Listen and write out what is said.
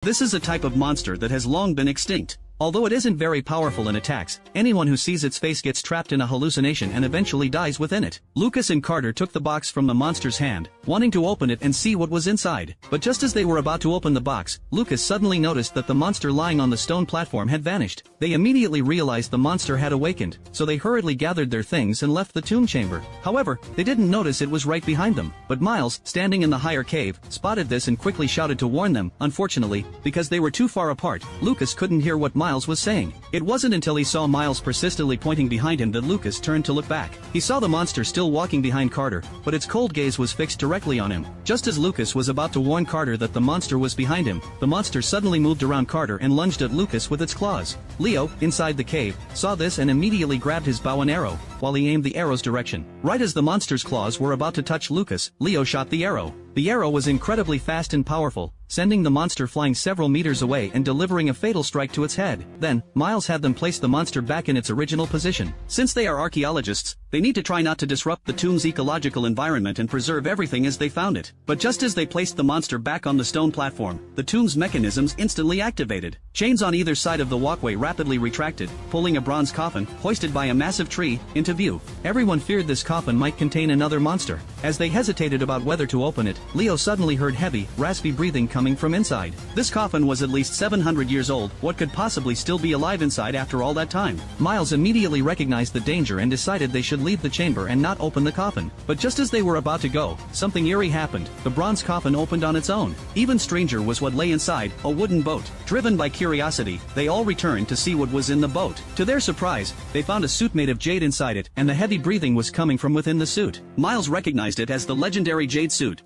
This is a type of monster that has long been extinct. Although it isn't very powerful in attacks, anyone who sees its face gets trapped in a hallucination and eventually dies within it. Lucas and Carter took the box from the monster's hand, wanting to open it and see what was inside. But just as they were about to open the box, Lucas suddenly noticed that the monster lying on the stone platform had vanished. They immediately realized the monster had awakened, so they hurriedly gathered their things and left the tomb chamber. However, they didn't notice it was right behind them. But Miles, standing in the higher cave, spotted this and quickly shouted to warn them. Unfortunately, because they were too far apart, Lucas couldn't hear what Miles was saying. It wasn't until he saw Miles persistently pointing behind him that Lucas turned to look back. He saw the monster still walking behind Carter, but its cold gaze was fixed directly on him. Just as Lucas was about to warn Carter that the monster was behind him, the monster suddenly moved around Carter and lunged at Lucas with its claws. Leo, inside the cave, saw this and immediately grabbed his bow and arrow, while he aimed the arrow's direction. Right as the monster's claws were about to touch Lucas, Leo shot the arrow. The arrow was incredibly fast and powerful, sending the monster flying several meters away and delivering a fatal strike to its head. Then, Miles had them place the monster back in its original position. Since they are archaeologists, they need to try not to disrupt the tomb's ecological environment and preserve everything as they found it. But just as they placed the monster back on the stone platform, the tomb's mechanisms instantly activated. Chains on either side of the walkway rapidly retracted, pulling a bronze coffin, hoisted by a massive tree, into view. Everyone feared this coffin might contain another monster. As they hesitated about whether to open it, Leo suddenly heard heavy, raspy breathing coming from inside. This coffin was at least 700 years old. What could possibly still be alive inside after all that time? Miles immediately recognized the danger and decided they should leave the chamber and not open the coffin. But just as they were about to go, something eerie happened. The bronze coffin opened on its own. Even stranger was what lay inside, a wooden boat. Driven by curiosity, they all returned to see what was in the boat. To their surprise, they found a suit made of jade inside it, and the heavy breathing was coming from within the suit. Miles recognized it as the legendary jade suit.